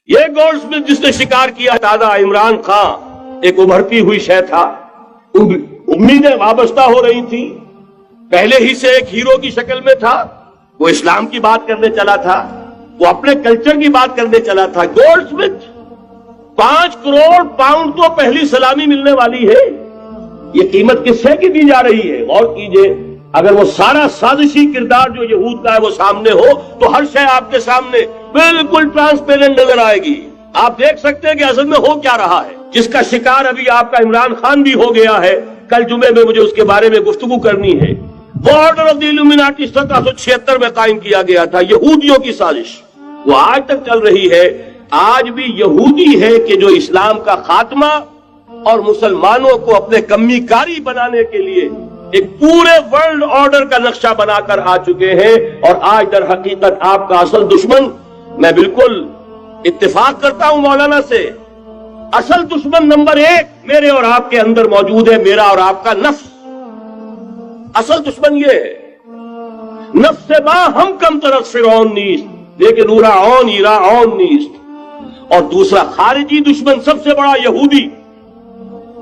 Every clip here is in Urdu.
یہ گولڈ سمتھ جس نے شکار کیا تازہ عمران خان ایک ابھرتی ہوئی شے تھا، امیدیں وابستہ ہو رہی تھی، پہلے ہی سے ایک ہیرو کی شکل میں تھا، وہ اسلام کی بات کرنے چلا تھا، وہ اپنے کلچر کی بات کرنے چلا تھا۔ گولڈ سمتھ 5 کروڑ پاؤنڈ تو پہلی سلامی ملنے والی ہے، یہ قیمت کس سے کی دی جا رہی ہے؟ غور کیجئے، اگر وہ سارا سازشی کردار جو یہود کا ہے وہ سامنے ہو تو ہر شے آپ کے سامنے بالکل ٹرانسپیرنٹ نظر آئے گی، آپ دیکھ سکتے ہیں کہ اصل میں ہو کیا رہا ہے، جس کا شکار ابھی آپ کا عمران خان بھی ہو گیا ہے۔ کل جمعے میں مجھے اس کے بارے میں گفتگو کرنی ہے۔ وہ آرڈر آف دی الومناٹی 1776 میں قائم کیا گیا تھا، یہودیوں کی سازش، وہ آج تک چل رہی ہے۔ آج بھی یہودی ہے کہ جو اسلام کا خاتمہ اور مسلمانوں کو اپنے کمی کاری بنانے کے لیے ایک پورے ورلڈ آرڈر کا نقشہ بنا کر آ چکے ہیں، اور آج در حقیقت آپ کا اصل دشمن، میں بالکل اتفاق کرتا ہوں مولانا سے، اصل دشمن نمبر 1 میرے اور آپ کے اندر موجود ہے، میرا اور آپ کا نفس۔ اصل دشمن یہ ہے، نفس ما ہم کم طرف فرعون نیست لیکن اورا اون ایرا اون نیست۔ اور دوسرا خارجی دشمن سب سے بڑا یہودی،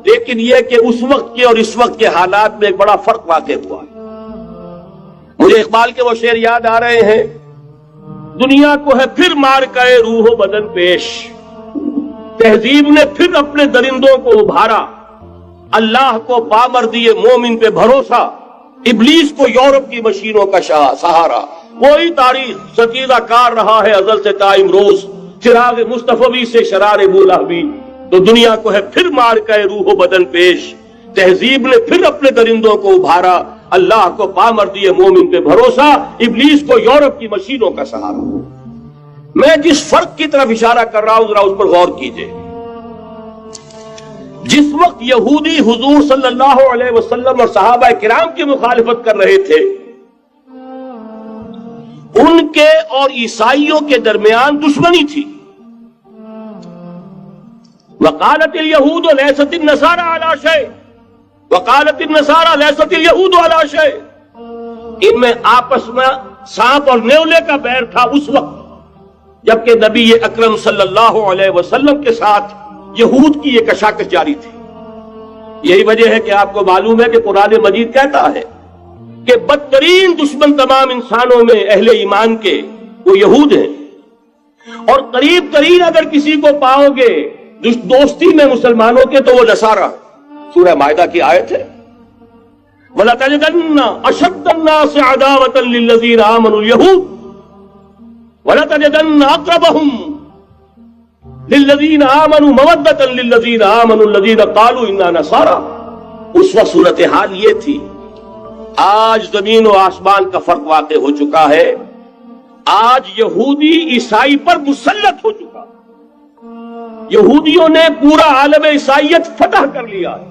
لیکن یہ کہ اس وقت کے اور اس وقت کے حالات میں ایک بڑا فرق واقع ہوا ہے۔ مجھے اقبال کے وہ شعر یاد آ رہے ہیں، دنیا کو ہے پھر مار کر روح و بدن پیش، تہذیب نے پھر اپنے درندوں کو ابھارا، اللہ کو پامر دیے مومن پہ بھروسہ، ابلیس کو یورپ کی مشینوں کا سہارا۔ وہی تاریخ ستیزہ کار رہا ہے ازل سے تا امروز، چراغ مصطفی سے شرار بولہبی، تو دنیا کو ہے پھر مار کر روح و بدن پیش، تہذیب نے پھر اپنے درندوں کو ابھارا، اللہ کو پامر دیے مومن پہ بھروسہ، ابلیس کو یورپ کی مشینوں کا سہارا۔ میں جس فرق کی طرف اشارہ کر رہا ہوں ذرا اس پر غور کیجئے۔ جس وقت یہودی حضور صلی اللہ علیہ وسلم اور صحابہ کرام کی مخالفت کر رہے تھے، ان کے اور عیسائیوں کے درمیان دشمنی تھی۔ وقالت اليہود لیست النصارى علی شیء وقالت النصارى لیست اليہود علی شیء، ان میں آپس میں سانپ اور نیولے کا بیر تھا اس وقت جبکہ نبی اکرم صلی اللہ علیہ وسلم کے ساتھ یہود کی یہ کشاکش جاری تھی۔ یہی وجہ ہے کہ آپ کو معلوم ہے کہ قرآن مجید کہتا ہے کہ بدترین دشمن تمام انسانوں میں اہل ایمان کے وہ یہود ہیں، اور قریب ترین اگر کسی کو پاؤ گے دوستی میں مسلمانوں کے تو وہ نصارہ۔ سورہ مائدہ کی آیت ہے، وَلَتَجِدَنَّ أَشَدَّ النَّاسِ عَدَاوَةً لِلَّذِينَ آمَنُوا الْيَهُودَ وَلَتَجِدَنَّ أَقْرَبَهُمْ لِلَّذِينَ آمَنُوا مَوَدَّةً لِلَّذِينَ آمَنُوا الَّذِينَ قَالُوا إِنَّا نَصَارَى۔ اس وقت صورتحال یہ تھی۔ آج زمین و آسمان کا فرق واقع ہو چکا ہے، آج یہودی عیسائی پر مسلط ہو چکا، یہودیوں نے پورا عالم عیسائیت فتح کر لیا ہے،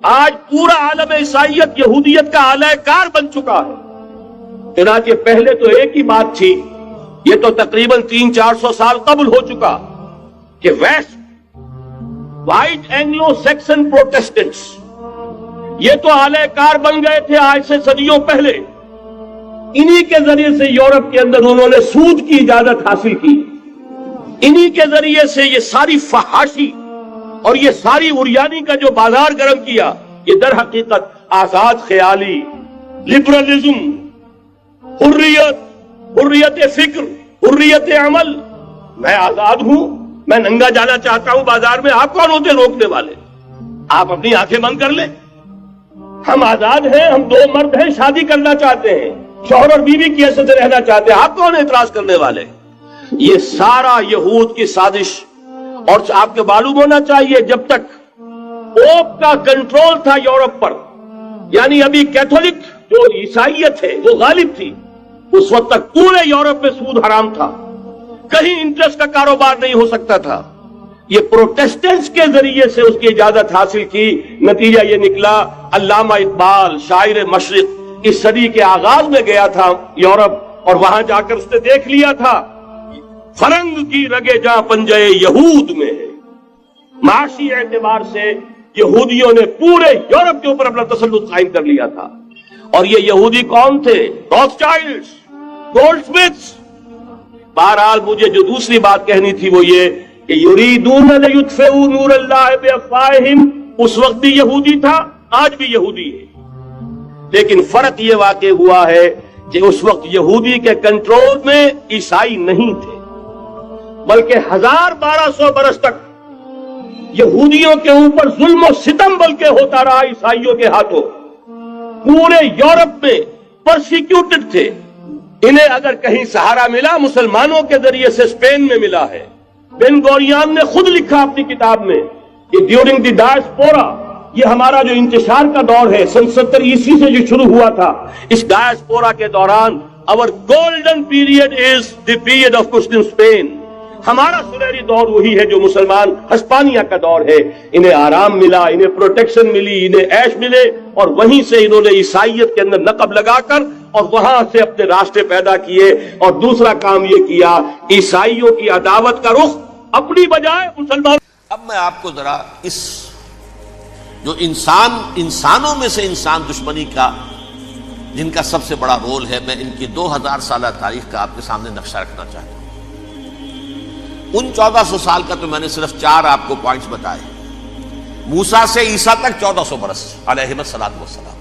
آج پورا عالم عیسائیت یہودیت کا اعلی کار بن چکا ہے۔ چنانچہ پہلے تو ایک ہی بات تھی، یہ تو تقریباً 300-400 سال قبل ہو چکا کہ west white Anglo Saxon Protestants یہ تو اعلی کار بن گئے تھے آج سے صدیوں پہلے، انہی کے ذریعے سے یورپ کے اندر انہوں نے سود کی اجازت حاصل کی، انہی کے ذریعے سے یہ ساری فحاشی اور یہ ساری اریانی کا جو بازار گرم کیا، یہ در حقیقت آزاد خیالی، لبرلزم، حریت فکر، حریت عمل، میں آزاد ہوں، میں ننگا جانا چاہتا ہوں بازار میں، آپ کون ہوتے روکنے والے؟ آپ اپنی آنکھیں بند کر لیں، ہم آزاد ہیں، ہم 2 مرد ہیں، شادی کرنا چاہتے ہیں، شوہر اور بیوی کی حیثیت سے رہنا چاہتے ہیں، آپ کون اعتراض کرنے والے؟ یہ سارا یہود کی سازش۔ اور آپ کو معلوم ہونا چاہیے جب تک پوپ کا کنٹرول تھا یورپ پر، یعنی ابھی کیتھولک جو عیسائیت ہے وہ غالب تھی، اس وقت تک پورے یورپ میں سود حرام تھا، کہیں انٹرسٹ کا کاروبار نہیں ہو سکتا تھا۔ یہ پروٹیسٹنٹس کے ذریعے سے اس کی اجازت حاصل کی، نتیجہ یہ نکلا علامہ اقبال شاعر مشرق اس صدی کے آغاز میں گیا تھا یورپ، اور وہاں جا کر اس نے دیکھ لیا تھا فرنگ کی رگے جاں پنجے یہود میں ہے۔ معاشی اعتبار سے یہودیوں نے پورے یورپ کے اوپر اپنا تسلط قائم کر لیا تھا، اور یہ یہودی کون تھے؟ روتھشائلڈز، گولڈ سمتھس، بہرحال مجھے جو دوسری بات کہنی تھی وہ یہ کہ یریدون لیطفئوا نور اللہ بافواہہم، اس وقت بھی یہودی تھا، آج بھی یہودی ہے، لیکن فرق یہ واقع ہوا ہے کہ اس وقت یہودی کے کنٹرول میں عیسائی نہیں تھے، بلکہ 1200 برس تک یہودیوں کے اوپر ظلم و ستم بلکہ ہوتا رہا عیسائیوں کے ہاتھوں، پورے یورپ میں پرسیکیوٹڈ تھے۔ انہیں اگر کہیں سہارا ملا مسلمانوں کے ذریعے سے اسپین میں ملا ہے۔ بن گوریان نے خود لکھا اپنی کتاب میں کہ ڈیورنگ دی ڈائسپورا، یہ ہمارا جو انتشار کا دور ہے سن 70 عیسوی سے جو شروع ہوا تھا، اس ڈائسپورا کے دوران our golden period is the period of Christian Spain، ہمارا سنہری دور وہی ہے جو مسلمان ہسپانیہ کا دور ہے۔ انہیں آرام ملا، انہیں پروٹیکشن ملی، انہیں عیش ملے، اور وہیں سے انہوں نے عیسائیت کے اندر نقب لگا کر اور وہاں سے اپنے راستے پیدا کیے۔ اور دوسرا کام یہ کیا، عیسائیوں کی عداوت کا رخ اپنی بجائے مسلمان۔ اب میں آپ کو ذرا اس جو انسانوں میں سے انسان دشمنی کا جن کا سب سے بڑا رول ہے، میں ان کی 2000 سالہ تاریخ کا آپ کے سامنے نقشہ رکھنا چاہتا ہوں۔ ان 1400 سال کا تو میں نے صرف 4 آپ کو پوائنٹس بتائے۔ موسیٰ سے عیسیٰ تک 1400 برس علیہ الصلوۃ والسلام،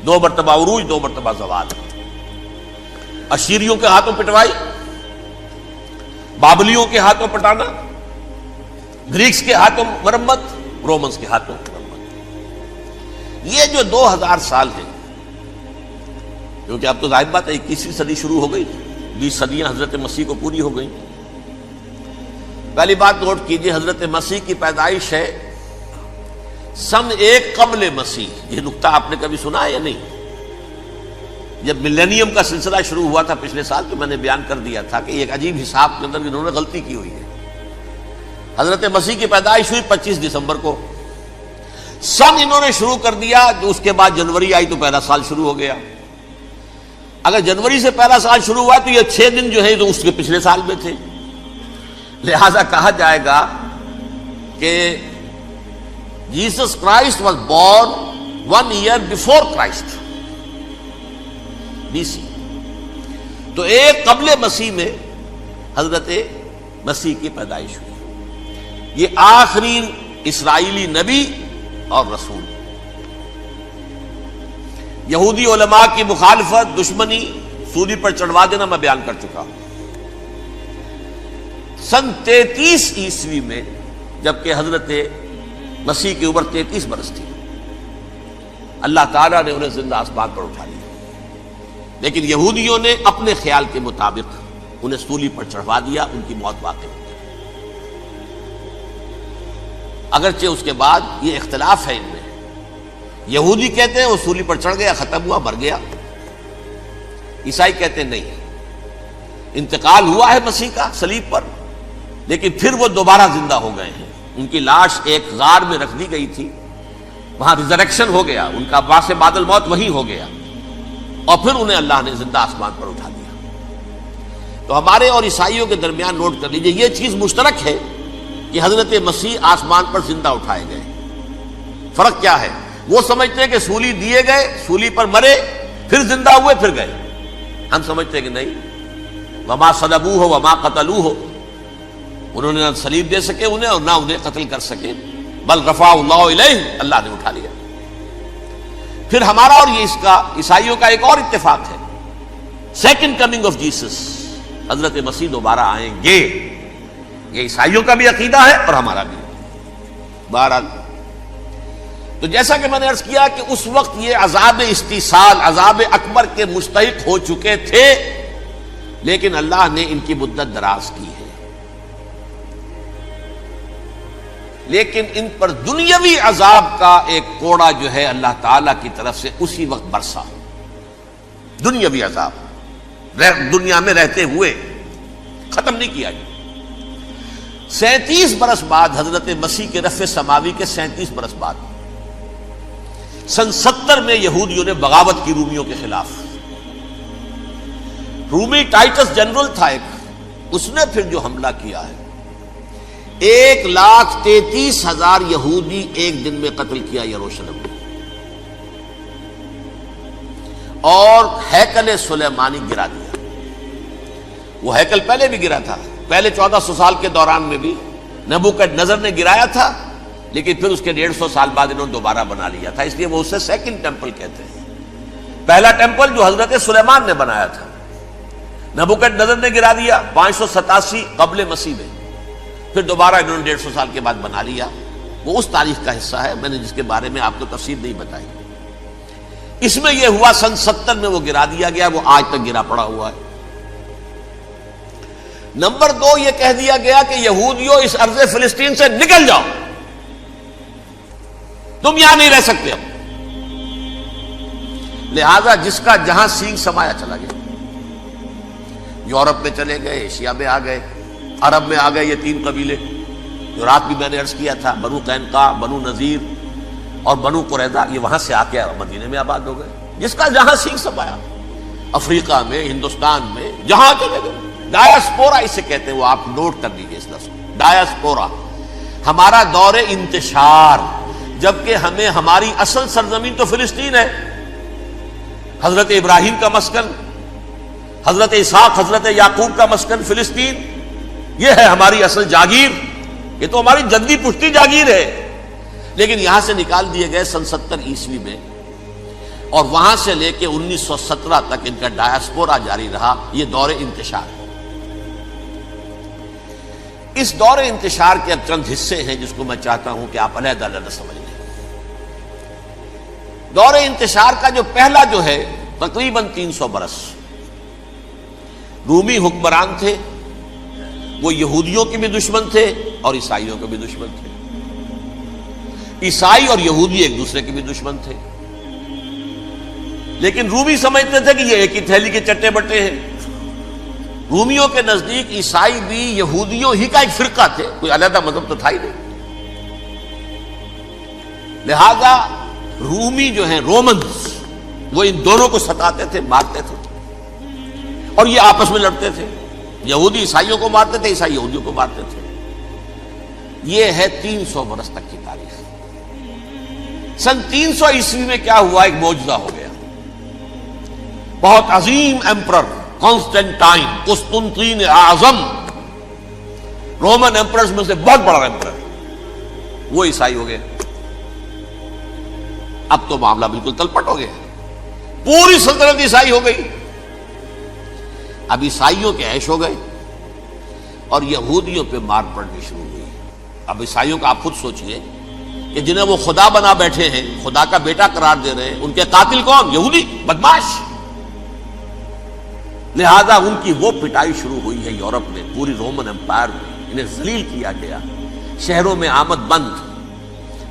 2 مرتبہ عروج، 2 مرتبہ زوال، اشیریوں کے ہاتھوں پٹوائی، بابلیوں کے ہاتھوں پٹانا، گریکس کے ہاتھوں مرمت، رومنز کے ہاتھوں مرمت۔ یہ جو 2000 سال ہیں، کیونکہ اب تو ظاہر بات ہے 21ویں صدی شروع ہو گئی، 20 صدیاں حضرت مسیح کو پوری ہو گئی۔ پہلی بات نوٹ کیجئے، حضرت مسیح کی پیدائش ہے سن 1 قبل مسیح۔ یہ نقطہ آپ نے کبھی سنا ہے یا نہیں؟ جب ملینیم کا سلسلہ شروع ہوا تھا پچھلے سال، تو میں نے بیان کر دیا تھا کہ ایک عجیب حساب کے اندر انہوں نے غلطی کی ہوئی ہے۔ حضرت مسیح کی پیدائش ہوئی 25 دسمبر کو، سن انہوں نے شروع کر دیا، اس کے بعد جنوری آئی تو پہلا سال شروع ہو گیا۔ اگر جنوری سے پہلا سال شروع ہوا تو یہ 6 دن جو ہے تو اس کے پچھلے سال میں تھے، لہذا کہا جائے گا کہ Jesus Christ was born 1 year before Christ، BC۔ تو 1 قبل مسیح میں حضرت مسیح کی پیدائش ہوئی۔ یہ آخری اسرائیلی نبی اور رسول۔ یہودی علماء کی مخالفت، دشمنی، سولی پر چڑھوا دینا میں بیان کر چکا ہوں۔ سن 33 عیسوی میں جبکہ حضرت مسیح کی عمر 33 برس تھی، اللہ تعالیٰ نے انہیں زندہ آسمان پر اٹھا لیا، لیکن یہودیوں نے اپنے خیال کے مطابق انہیں سولی پر چڑھوا دیا، ان کی موت واقع ہو گئی۔ اگرچہ اس کے بعد یہ اختلاف ہے ان میں، یہودی کہتے ہیں وہ سولی پر چڑھ گیا، ختم ہوا، مر گیا، عیسائی کہتے ہیں نہیں، انتقال ہوا ہے مسیح کا صلیب پر، لیکن پھر وہ دوبارہ زندہ ہو گئے ہیں۔ ان کی لاش ایک غار میں رکھ دی گئی تھی، وہاں ریزریکشن ہو گیا، ان کا باعث بعد الموت وہی ہو گیا، اور پھر انہیں اللہ نے زندہ آسمان پر اٹھا دیا۔ تو ہمارے اور عیسائیوں کے درمیان نوٹ کر لیجئے، یہ چیز مشترک ہے کہ حضرت مسیح آسمان پر زندہ اٹھائے گئے۔ فرق کیا ہے؟ وہ سمجھتے ہیں کہ سولی دیے گئے، سولی پر مرے، پھر زندہ ہوئے، پھر گئے۔ ہم سمجھتے ہیں کہ نہیں، وما صلبوہ وما قتلوہ، انہوں نے نہ صلیب دے سکے انہیں اور نہ انہیں قتل کر سکے، بل رفعہ اللہ الیہ، اللہ نے اٹھا لیا۔ پھر ہمارا اور یہ اس کا عیسائیوں کا ایک اور اتفاق ہے، سیکنڈ کمنگ آف جیسس، حضرت مسیح دوبارہ آئیں گے، یہ عیسائیوں کا بھی عقیدہ ہے اور ہمارا بھی۔ بہرحال تو جیسا کہ میں نے عرض کیا کہ اس وقت یہ عذاب استیصال، عذاب اکبر کے مستحق ہو چکے تھے، لیکن اللہ نے ان کی مدت دراز کی ہے، لیکن ان پر دنیاوی عذاب کا ایک کوڑا جو ہے اللہ تعالی کی طرف سے اسی وقت برسا، دنیاوی عذاب دنیا میں رہتے ہوئے ختم نہیں کیا گیا۔ 37 برس بعد حضرت مسیح کے رفع سماوی کے 37 برس بعد سن 70 میں یہودیوں نے بغاوت کی رومیوں کے خلاف۔ رومی ٹائٹس جنرل تھا ایک، اس نے پھر جو حملہ کیا ہے، 1,33,000 یہودی ایک دن میں قتل کیا یروشلم میں، اور ہیکل سلیمانی گرا دیا۔ وہ ہیکل پہلے بھی گرا تھا، پہلے 1400 سال کے دوران میں بھی نبوکڈنیزر نے گرایا تھا، لیکن پھر اس کے 150 سال بعد انہوں نے دوبارہ بنا لیا تھا، اس لیے وہ اسے سیکنڈ ٹیمپل کہتے ہیں۔ پہلا ٹیمپل جو حضرت سلیمان نے بنایا تھا، نبوکڈنیزر نے گرا دیا 587 قبل مسیح میں، پھر دوبارہ انہوں نے 150 سال کے بعد بنا لیا۔ وہ اس تاریخ کا حصہ ہے، میں نے جس کے بارے میں آپ کو تفصیل نہیں بتائی۔ اس میں یہ ہوا سن 70 میں وہ گرا دیا گیا، وہ آج تک گرا پڑا ہوا ہے۔ نمبر 2 یہ کہہ دیا گیا کہ یہودیوں اس ارض فلسطین سے نکل جاؤ، تم یہاں نہیں رہ سکتے اب۔ لہذا جس کا جہاں سینگ سمایا چلا گیا، یورپ میں چلے گئے، ایشیا میں آ گئے، عرب میں آ گئے، یہ 3 قبیلے جو رات بھی میں نے عرض کیا تھا، بنو قینقاع، بنو نذیر اور بنو قریظہ، یہ وہاں سے آ کے مدینے میں آباد ہو گئے۔ جس کا جہاں سینگ سمایا، افریقہ میں، ہندوستان میں، جہاں چلے گئے۔ ڈایاسپورا اسے کہتے ہیں، وہ آپ نوٹ کر لیجیے اس لفظ کو، ڈایاسپورا، ہمارا دور انتشار، جبکہ ہمیں ہماری اصل سرزمین تو فلسطین ہے، حضرت ابراہیم کا مسکن، حضرت اسحاق، حضرت یعقوب کا مسکن فلسطین، یہ ہے ہماری اصل جاگیر، یہ تو ہماری جدی پشتی جاگیر ہے، لیکن یہاں سے نکال دیے گئے سن 70 عیسوی میں، اور وہاں سے لے کے 1917 تک ان کا ڈایاسپورا جاری رہا۔ یہ دور انتشار ہے۔ اس دور انتشار کے اب چند حصے ہیں جس کو میں چاہتا ہوں کہ آپ علیحدہ علیحدہ سمجھ لیں۔ دور انتشار کا جو پہلا جو ہے تقریباً 300 برس، رومی حکمران تھے، وہ یہودیوں کے بھی دشمن تھے اور عیسائیوں کے بھی دشمن تھے۔ عیسائی اور یہودی ایک دوسرے کے بھی دشمن تھے، لیکن رومی سمجھتے تھے کہ یہ ایک ہی تھیلی کے چٹے بٹے ہیں۔ رومیوں کے نزدیک عیسائی بھی یہودیوں ہی کا ایک فرقہ تھے، کوئی علیحدہ مذہب تو تھا ہی نہیں۔ لہذا رومی جو ہیں رومنز، وہ ان دونوں کو ستاتے تھے، مارتے تھے، اور یہ آپس میں لڑتے تھے، یہودی عیسائیوں کو مارتے تھے، عیسائی یہودیوں کو مارتے تھے۔ یہ ہے 300 برس تک کی تاریخ۔ سن 300 عیسوی میں کیا ہوا؟ ایک معجزہ ہو گیا۔ بہت عظیم ایمپرر کانسٹینٹائن، قسطنطین اعظم، رومن ایمپررز میں سے بہت بڑا ایمپرر، وہ عیسائی ہو گئے۔ اب تو معاملہ بالکل تلپٹ ہو گیا، پوری سلطنت عیسائی ہو گئی۔ اب عیسائیوں کے عیش ہو گئے اور یہودیوں پہ مار پڑنی شروع ہوئی۔ اب عیسائیوں کا آپ خود سوچئے کہ جنہیں وہ خدا بنا بیٹھے ہیں، خدا کا بیٹا قرار دے رہے ہیں، ان کے قاتل کون؟ یہودی، بدماش۔ لہذا ان کی وہ پٹائی شروع ہوئی ہے یورپ میں، پوری رومن امپائر میں، انہیں ذلیل کیا گیا، شہروں میں آمد بند،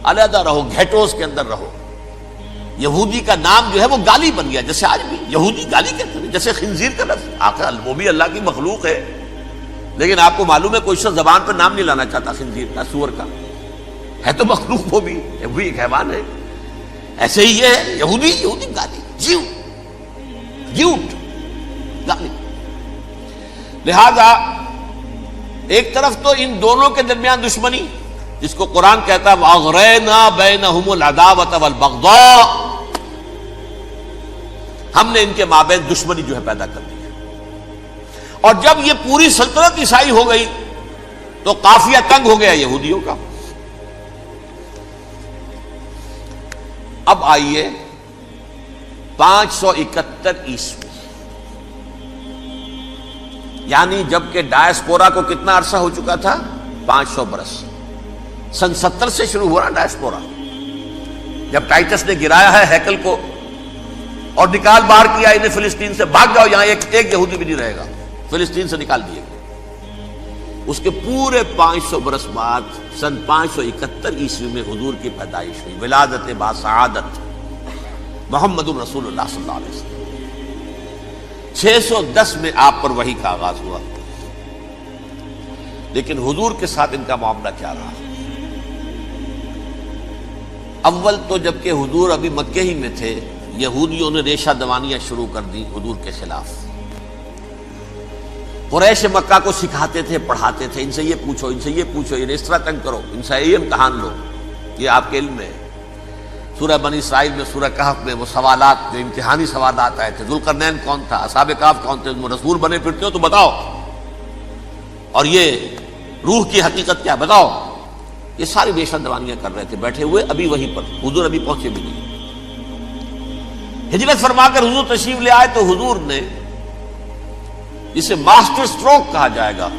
علیحدہ رہو، گھیٹوز کے اندر رہو۔ یہودی کا نام جو ہے وہ گالی بن گیا، جیسے آج بھی یہودی گالی کہتے ہیں، جیسے خنزیر کا لفظ، آخر وہ بھی اللہ کی مخلوق ہے، لیکن آپ کو معلوم ہے کوئی شخص زبان پہ نام نہیں لانا چاہتا خنزیر کا، سور کا، ہے تو مخلوق وہ بھی ایک حیوان ہے۔ ایسے ہی یہ ہے یہودی، یہودی گالی، جیو، جیوٹ، گالی۔ لہذا ایک طرف تو ان دونوں کے درمیان دشمنی، جس کو قرآن کہتا ہے وَأَغْرَيْنَا بَيْنَهُمُ الْعَدَاوَةَ وَالْبَغْضَاءَ، ہم نے ان کے مابین دشمنی جو ہے پیدا کر دی ہے۔ اور جب یہ پوری سلطنت عیسائی ہو گئی تو قافیہ تنگ ہو گیا یہودیوں کا۔ اب آئیے 571 عیسوی، یعنی جبکہ ڈایاسپورا کو کتنا عرصہ ہو چکا تھا؟ 500 برس۔ سن 70 سے شروع ہوا نا ڈایاسپورا، جب ٹائٹس نے گرایا ہے ہیکل کو اور نکال باہر کیا انہیں فلسطین سے، بھاگ جاؤ یہاں ایک یہودی بھی نہیں رہے گا، فلسطین سے نکال دیے گئے۔ اس کے پورے 500 برس بعد سن 571 عیسوی میں حضور کی پیدائش ہوئی، ولادت باسعادت محمد رسول اللہ صلی اللہ علیہ وسلم۔ 610 میں آپ پر وحی کا آغاز ہوا، لیکن حضور کے ساتھ ان کا معاملہ کیا رہا؟ اول تو جبکہ حضور ابھی مکے ہی میں تھے، یہودیوں نے ریشہ دوانیاں شروع کر دی حضور کے خلاف۔ قریش مکہ کو سکھاتے تھے، پڑھاتے تھے، ان سے یہ پوچھو، ان سے یہ پوچھو، انہیں اس طرح تنگ کرو، ان سے یہ امتحان لو، یہ آپ کے علم میں ہے۔ سورہ بنی اسرائیل میں، سورہ کہف میں وہ سوالات جو امتحانی سوالات آئے تھے، ذوالقرنین کون تھا، اصحاب کہف کون تھے، تم رسول بنے پھرتے ہو تو بتاؤ۔ اور یہ روح کی حقیقت کیا بتاؤ. یہ ساری بیشتر دوانیاں کر رہے تھے بیٹھے ہوئے ابھی وہیں پر. حضور ابھی پہنچے بھی نہیں. ہجرت فرما کر حضور تشریف لے آئے تو حضور نے جسے ماسٹر سٹروک کہا جائے گا،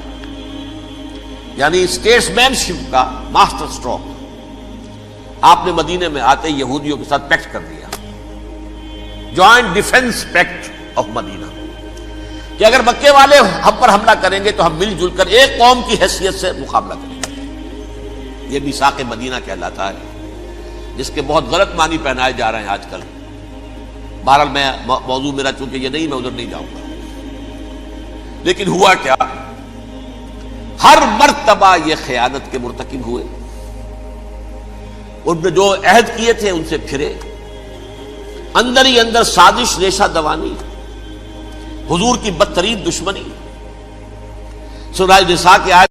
یعنی اسٹیٹس مین شپ کا ماسٹر سٹروک، آپ نے مدینے میں آتے یہودیوں کے ساتھ پیکٹ کر دیا، جوائنٹ ڈیفنس پیکٹ آف مدینہ، کہ اگر مکے والے ہم پر حملہ کریں گے تو ہم مل جل کر ایک قوم کی حیثیت سے مقابلہ کریں گے. یہ میثاق مدینہ کہلاتا ہے، جس کے بہت غلط معنی پہنائے جا رہے ہیں آج کل. بہرحال میں موضوع میرا چونکہ یہ نہیں، میں ادھر نہیں جاؤں گا. لیکن ہوا کیا؟ ہر مرتبہ یہ خیانت کے مرتکب ہوئے. ان نے جو عہد کیے تھے ان سے پھرے، اندر ہی اندر سازش ریشہ دوانی، حضور کی بدترین دشمنی. سورہ نساء کی آیت